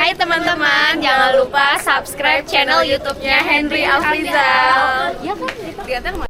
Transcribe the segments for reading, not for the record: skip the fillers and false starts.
Hai teman-teman, jangan lupa subscribe channel YouTube-nya Henry Afrizal. Ya kan? Dikatakan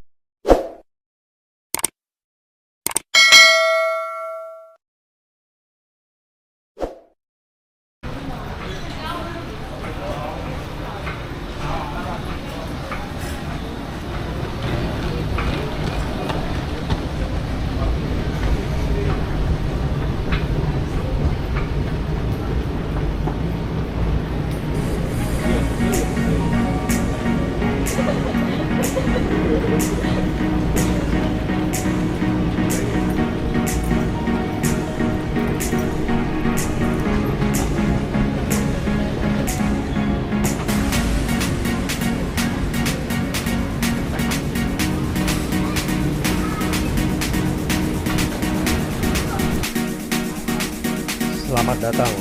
Selamat datang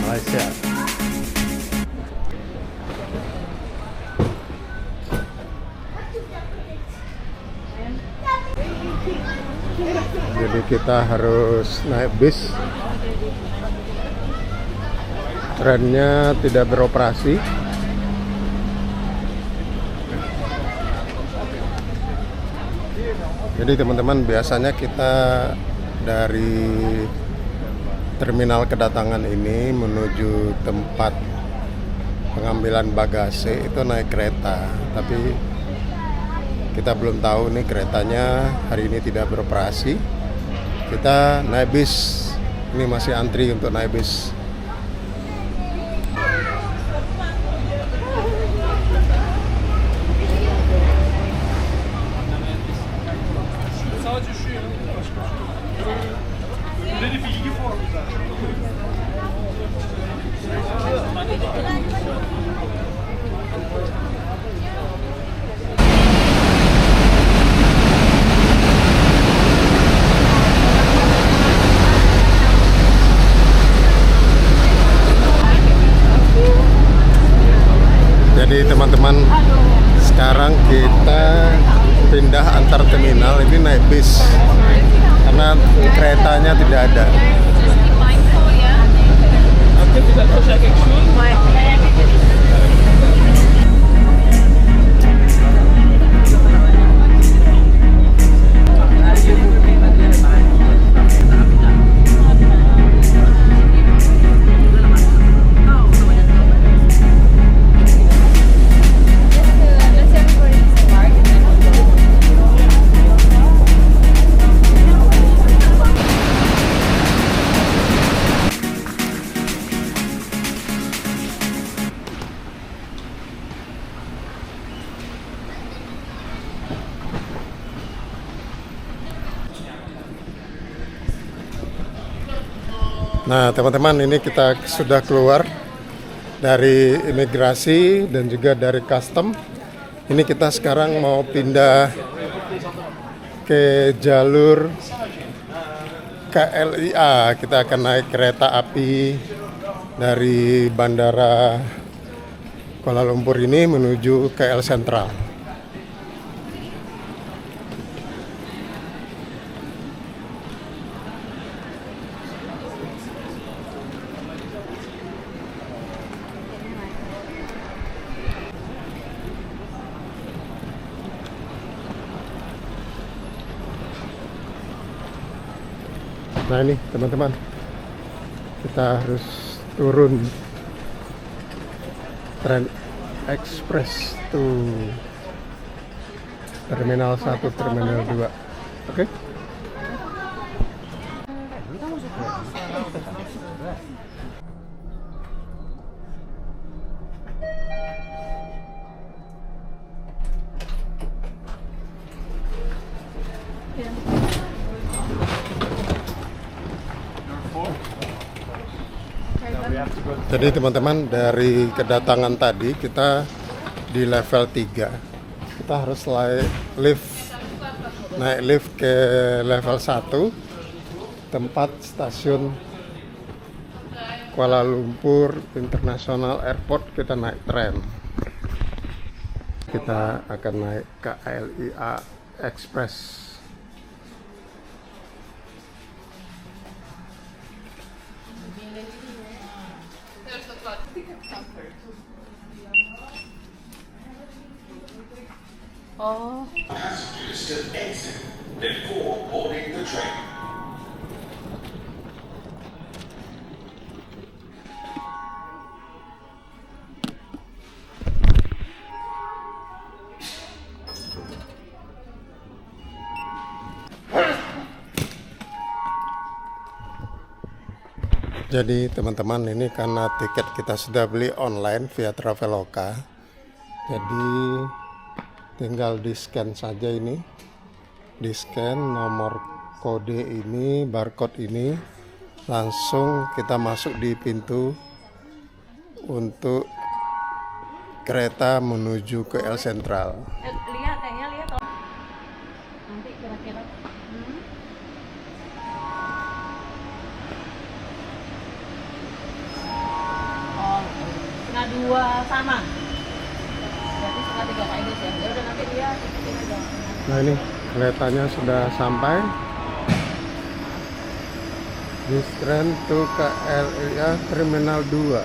Malaysia. Jadi kita harus naik bis. Trennya tidak beroperasi. Jadi teman-teman, biasanya kita dari terminal kedatangan ini menuju tempat pengambilan bagasi itu naik kereta, tapi kita belum tahu nih keretanya hari ini tidak beroperasi. Kita naik bis, ini masih antri untuk naik bis. Jadi teman-teman, sekarang kita pindah antar terminal, ini naik bis karena keretanya tidak ada. Nah teman-teman, ini kita sudah keluar dari imigrasi dan juga dari custom. Ini kita sekarang mau pindah ke jalur KLIA. Kita akan naik kereta api dari Bandara Kuala Lumpur ini menuju KL Sentral. Nah ini teman-teman, kita harus turun tren ekspres to Terminal 1, Terminal 2. Oke? Jadi teman-teman, dari kedatangan tadi kita di level 3. Kita harus naik lift ke level 1, tempat stasiun Kuala Lumpur International Airport. Kita naik tram. Kita akan naik KLIA Express. Oh. Passengers to exit before boarding the train. Jadi teman-teman, ini karena tiket kita sudah beli online via Traveloka, jadi tinggal di scan saja ini, di scan nomor kode ini, barcode ini, langsung kita masuk di pintu untuk kereta menuju ke El Central. Lihat kayaknya lihat nanti kira-kira. Oh, setengah dua sama. Berarti setengah tiga Pak Idris ya. Ya udah nanti dia ikutin aja. Nah, ini keretanya sudah sampai. This train to KLIA Terminal 2.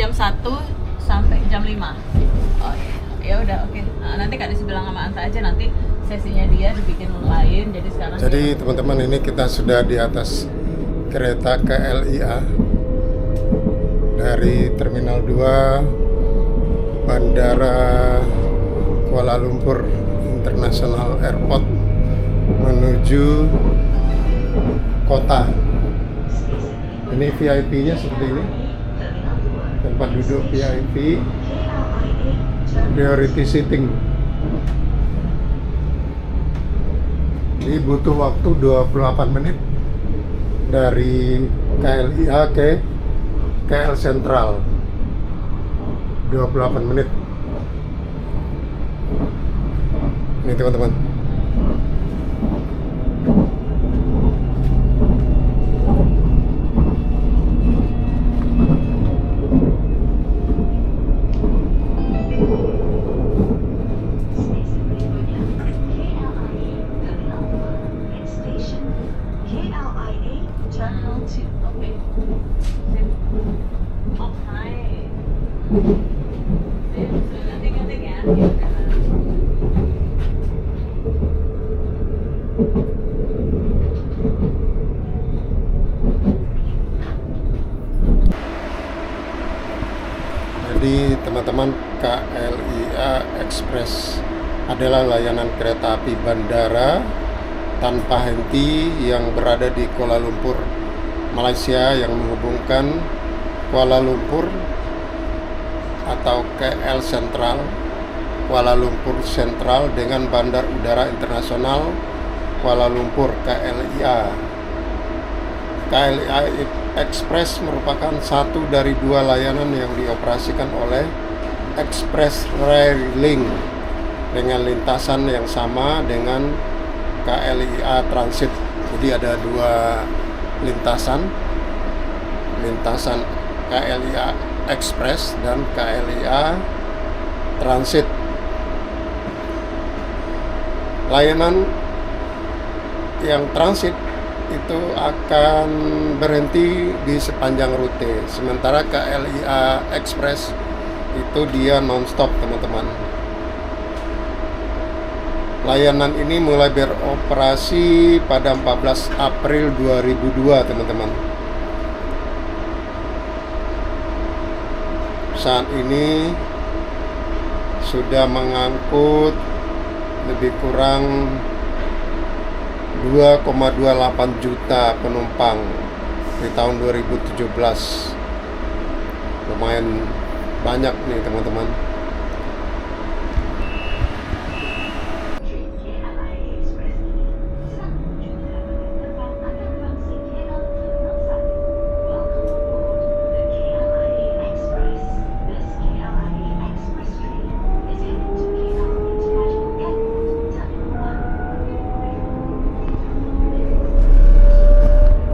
Jam 1 sampai jam 5. Oh ya udah oke. Nah, nanti Kak Desi bilang sama Anta aja, nanti sesinya dia dibikin lain. Jadi sekarang Jadi teman-teman, ini kita sudah di atas kereta KLIA dari Terminal 2 Bandara Kuala Lumpur International Airport menuju kota. Ini VIP-nya seperti ini, tempat duduk VIP, priority seating. Ini butuh waktu 28 menit dari KLIA ke KL Central. 28 menit. Ini teman-teman. Jadi teman-teman, KLIA Express adalah layanan kereta api bandara tanpa henti yang berada di Kuala Lumpur, Malaysia, yang menghubungkan Kuala Lumpur atau KL Central, Kuala Lumpur Central dengan Bandar Udara Internasional Kuala Lumpur KLIA. KLIA Express merupakan satu dari dua layanan yang dioperasikan oleh Express Rail Link dengan lintasan yang sama dengan KLIA Transit. Jadi ada dua lintasan KLIA Express dan KLIA Transit. Layanan yang transit itu akan berhenti di sepanjang rute, sementara KLIA Express itu dia non-stop, teman-teman. Layanan ini mulai beroperasi pada 14 April 2002, teman-teman. Saat ini sudah mengangkut lebih kurang 2,28 juta penumpang di tahun 2017. Lumayan banyak nih, teman-teman.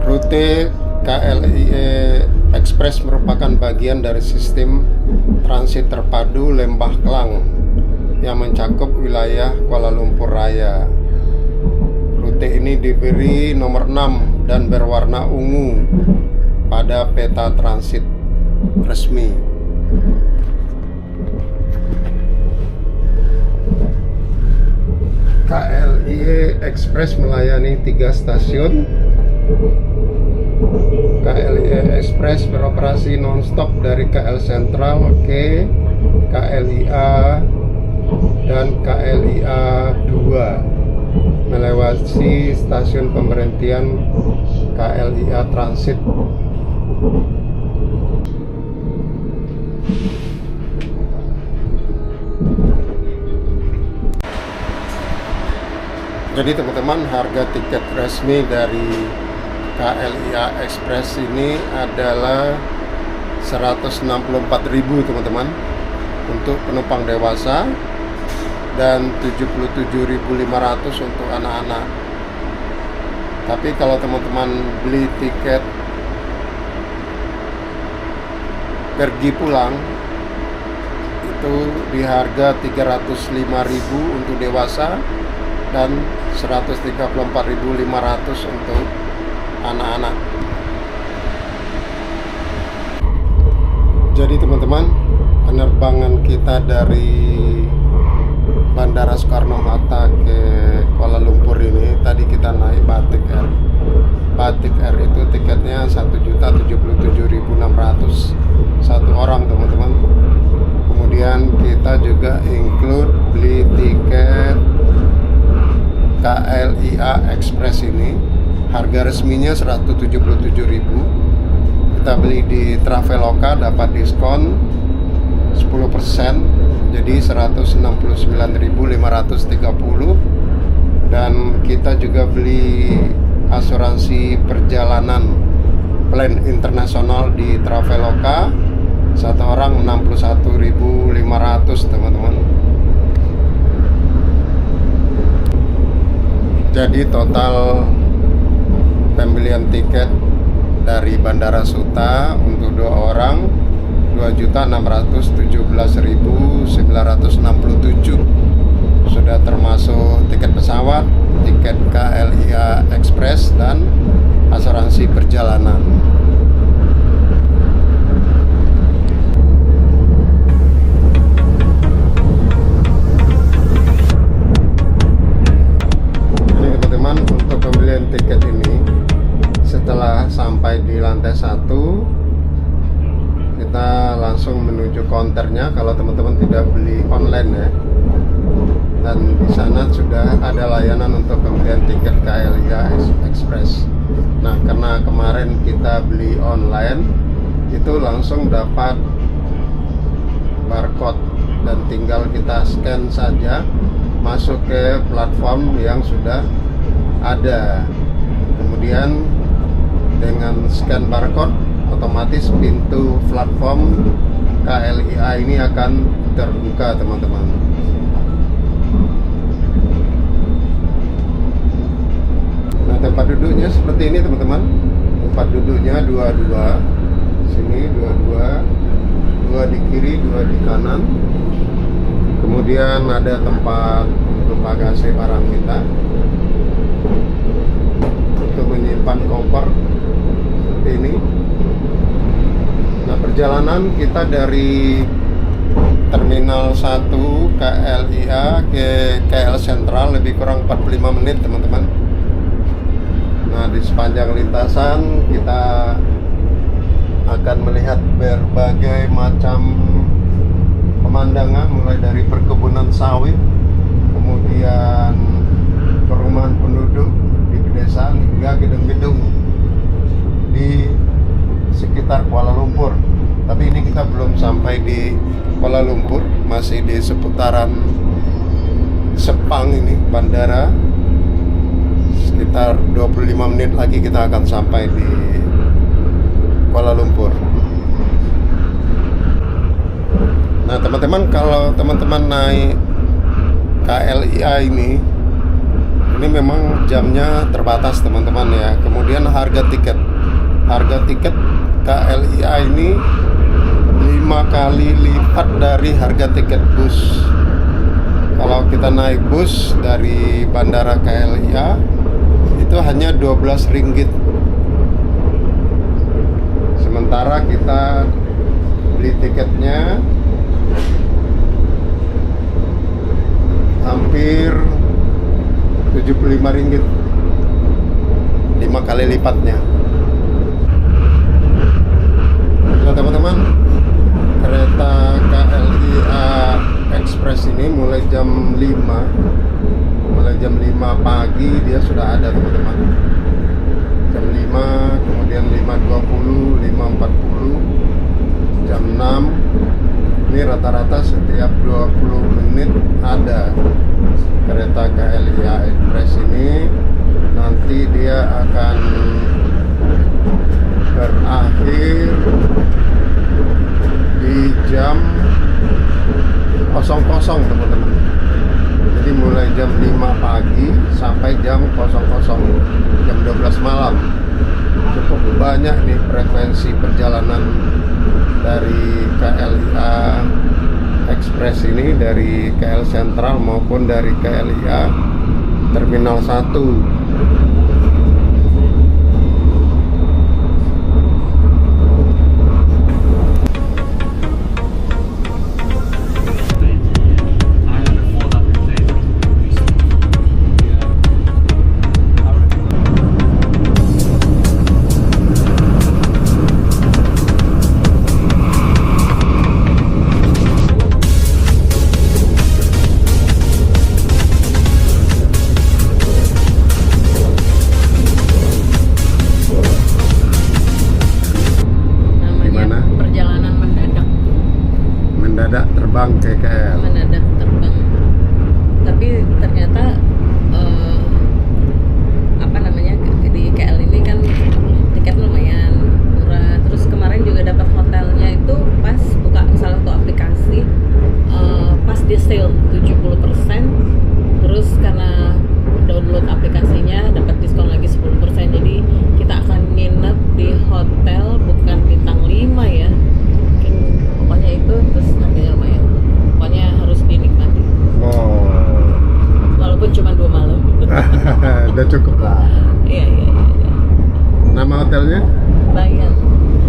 Rute KLIA Express merupakan bagian dari sistem transit terpadu Lembah Klang yang mencakup wilayah Kuala Lumpur Raya. Rute ini diberi nomor 6 dan berwarna ungu pada peta transit resmi. KLIA Express melayani 3 stasiun. KLIA Express beroperasi non-stop dari KL Sentral ke KLIA dan KLIA 2 melewati stasiun pemberhentian KLIA Transit. Jadi teman-teman, harga tiket resmi dari KLIA Express ini adalah 164.000 teman-teman untuk penumpang dewasa dan 77.500 untuk anak-anak. Tapi kalau teman-teman beli tiket pergi pulang itu di harga 305.000 untuk dewasa dan 134.500 untuk anak-anak. Jadi teman-teman, penerbangan kita dari Bandara Soekarno-Hatta ke Kuala Lumpur ini tadi kita naik Batik Air. Batik Air itu tiketnya 1.077.600 satu orang teman-teman. Kemudian kita juga include beli tiket KLIA Express ini, harga resminya 177.000. Kita beli di Traveloka dapat diskon 10%, jadi 169.530. Dan kita juga beli asuransi perjalanan plan internasional di Traveloka, satu orang 61.500 teman-teman. Jadi total pembelian tiket dari Bandara Suta untuk 2 orang 2.617.967 sudah termasuk tiket pesawat, tiket KLIA Express dan asuransi perjalanan. Tiket ini setelah sampai di lantai 1 kita langsung menuju counternya kalau teman-teman tidak beli online ya, dan di sana sudah ada layanan untuk pembelian tiket KLIA Express. Nah, karena kemarin kita beli online itu langsung dapat barcode dan tinggal kita scan saja masuk ke platform yang sudah ada. Kemudian dengan scan barcode otomatis pintu platform KLIA ini akan terbuka teman-teman. Nah, tempat duduknya seperti ini teman-teman. Tempat duduknya dua-dua. Sini dua-dua, 2 di kiri, 2 di kanan. Kemudian ada tempat untuk bagasi barang kita, untuk menyimpan koper seperti ini. Nah, perjalanan kita dari Terminal 1 KLIA ke KL Sentral lebih kurang 45 menit teman-teman. Nah, di sepanjang lintasan kita akan melihat berbagai macam pemandangan, mulai dari perkebunan sawit, kemudian perumahan penduduk di pedesaan hingga gedung-gedung di sekitar Kuala Lumpur. Tapi ini kita belum sampai di Kuala Lumpur, masih di seputaran Sepang ini bandara. Sekitar 25 menit lagi kita akan sampai di Kuala Lumpur. Nah teman-teman, kalau teman-teman naik KLIA ini memang jamnya terbatas teman-teman ya. Kemudian harga tiket harga tiket KLIA ini 5 kali lipat dari harga tiket bus. Kalau kita naik bus dari bandara KLIA itu hanya 12 ringgit. Sementara kita beli tiketnya hampir 75 ringgit, 5 kali lipatnya. Nah teman-teman, kereta KLIA Express ini mulai jam 5 pagi dia sudah ada teman-teman. Jam 5, kemudian 5.20, 5.40, jam 6. Ini rata-rata setiap 20 menit ada kereta KLIA Express ini. Nanti dia akan berakhir di jam 00 teman-teman. Jadi mulai jam 5 pagi sampai jam 00, jam 12 malam. Cukup banyak nih frekuensi perjalanan dari KLIA Express ini, dari KL Sentral maupun dari KLIA Terminal 1. Terbang ke KL. Mendadak terbang. Tapi ternyata di KL ini kan tiket lumayan murah. Terus kemarin juga dapat hotelnya itu pas buka salah satu aplikasi, pas dia sale 70%. Terus karena download aplikasinya dapat diskon lagi 10%. Jadi kita akan nginep di hotel bukan bintang 5 ya. Pokoknya itu, terus harganya lumayan. Pokoknya harus dinikmati. Oh. Walaupun cuma 2 malam. Udah cukup lah. Iya. Nama hotelnya?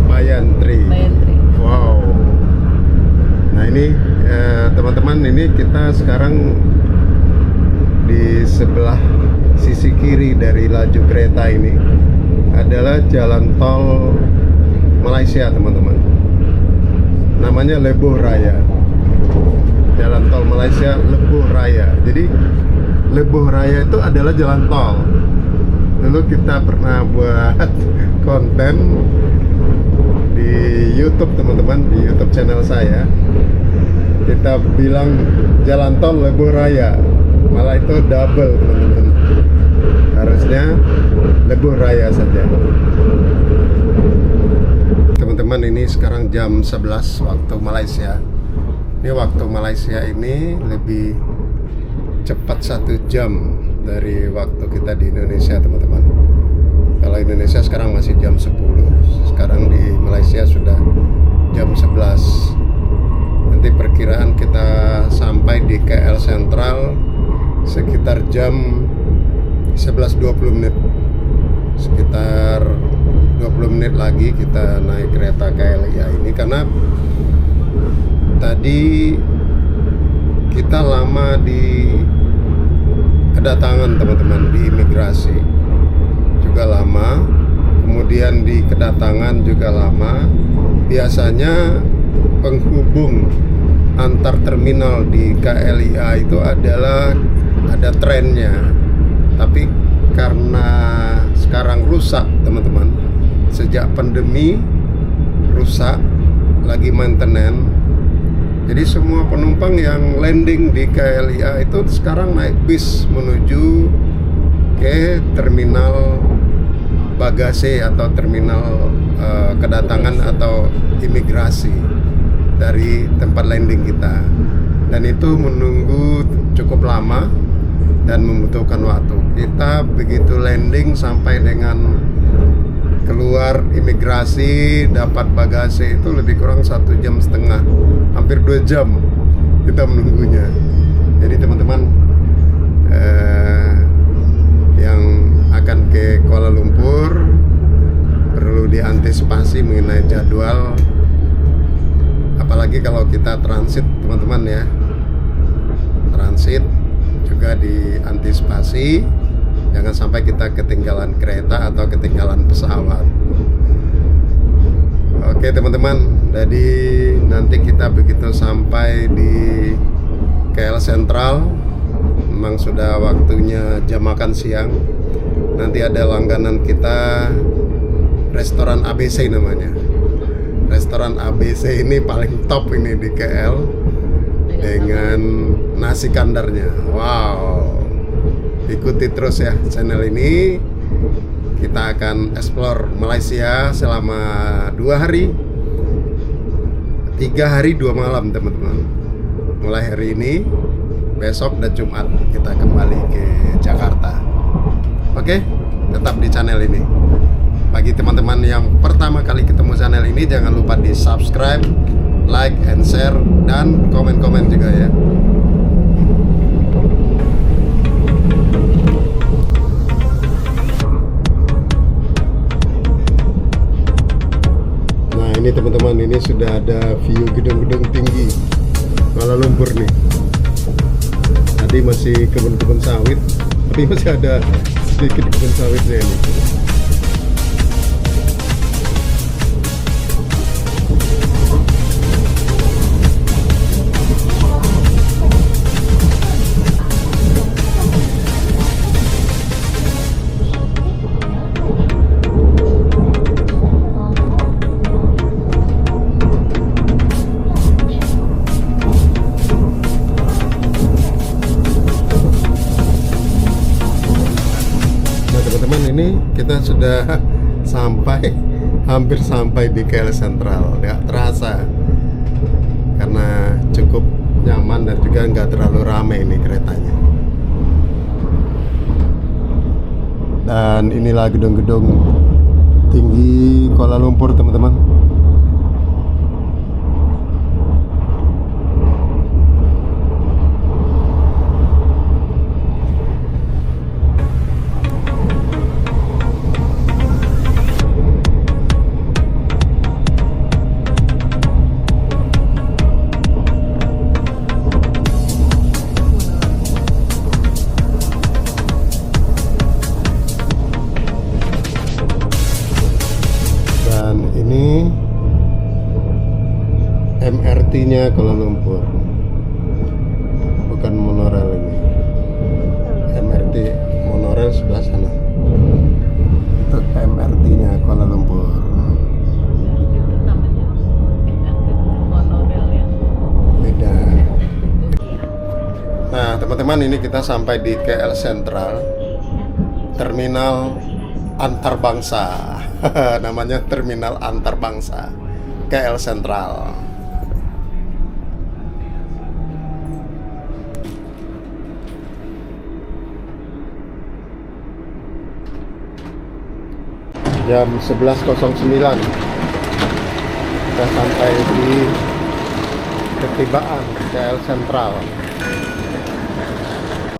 Bayan Tree. Wow. Nah ini teman-teman, ini kita sekarang di sebelah sisi kiri dari laju kereta ini adalah jalan tol Malaysia teman-teman. Namanya Lebuh Raya. Jalan tol Malaysia Lebuh Raya. Jadi Lebuh Raya itu adalah jalan tol. Dulu kita pernah buat konten di YouTube teman-teman, di YouTube channel saya. Kita bilang jalan tol Lebuh Raya, malah itu double teman-teman. Harusnya Lebuh Raya saja. Teman-teman, ini sekarang jam 11 waktu Malaysia. Ini waktu Malaysia ini lebih cepat 1 jam dari waktu kita di Indonesia teman-teman. Kalau Indonesia sekarang masih jam 10, sekarang di Malaysia sudah jam 11. Nanti perkiraan kita sampai di KL Sentral sekitar jam 11.20 menit. Sekitar 20 menit lagi kita naik kereta KLIA ini, karena tadi kita lama di kedatangan teman-teman, di imigrasi juga lama, kemudian di kedatangan juga lama. Biasanya penghubung antar terminal di KLIA itu adalah ada trennya, tapi karena sekarang rusak teman-teman, sejak pandemi rusak, lagi maintenance. Jadi semua penumpang yang landing di KLIA itu sekarang naik bis menuju ke terminal bagasi atau terminal kedatangan atau imigrasi dari tempat landing kita. Dan itu menunggu cukup lama dan membutuhkan waktu. Kita begitu landing sampai dengan keluar imigrasi dapat bagasi itu lebih kurang 1,5 jam, hampir 2 jam kita menunggunya. Jadi teman-teman yang akan ke Kuala Lumpur perlu diantisipasi mengenai jadwal, apalagi kalau kita transit teman-teman ya. Transit juga diantisipasi, jangan sampai kita ketinggalan kereta atau ketinggalan pesawat. Oke teman-teman, jadi nanti kita begitu sampai di KL Sentral, memang sudah waktunya jam makan siang. Nanti ada langganan kita, restoran ABC namanya. Restoran ABC ini paling top ini di KL dengan nasi kandarnya. Wow, ikuti terus ya channel ini. Kita akan explore Malaysia selama 2 hari 3 hari 2 malam teman-teman. Mulai hari ini, besok dan Jumat kita kembali ke Jakarta. Oke, tetap di channel ini. Bagi teman-teman yang pertama kali ketemu channel ini, jangan lupa di subscribe, like, and share, dan komen-komen juga ya. Nah ini teman-teman, ini sudah ada view gedung-gedung tinggi Kuala Lumpur nih. Tadi masih kebun-kebun sawit, tapi masih ada sedikit kebun sawitnya ini. Ini kita sudah hampir sampai di KL Sentral. Nggak terasa karena cukup nyaman dan juga nggak terlalu ramai ini keretanya. Dan inilah gedung-gedung tinggi Kuala Lumpur teman-teman. Ini MRT-nya Kuala Lumpur, bukan monorail ini. MRT monorail sebelah sana. Itu MRT-nya Kuala Lumpur. Namanya monorail ya. Beda. Nah teman-teman, ini kita sampai di KL Sentral, terminal antarbangsa. Namanya terminal antarbangsa KL Sentral. Jam 11.09 kita sampai di ketibaan KL Sentral.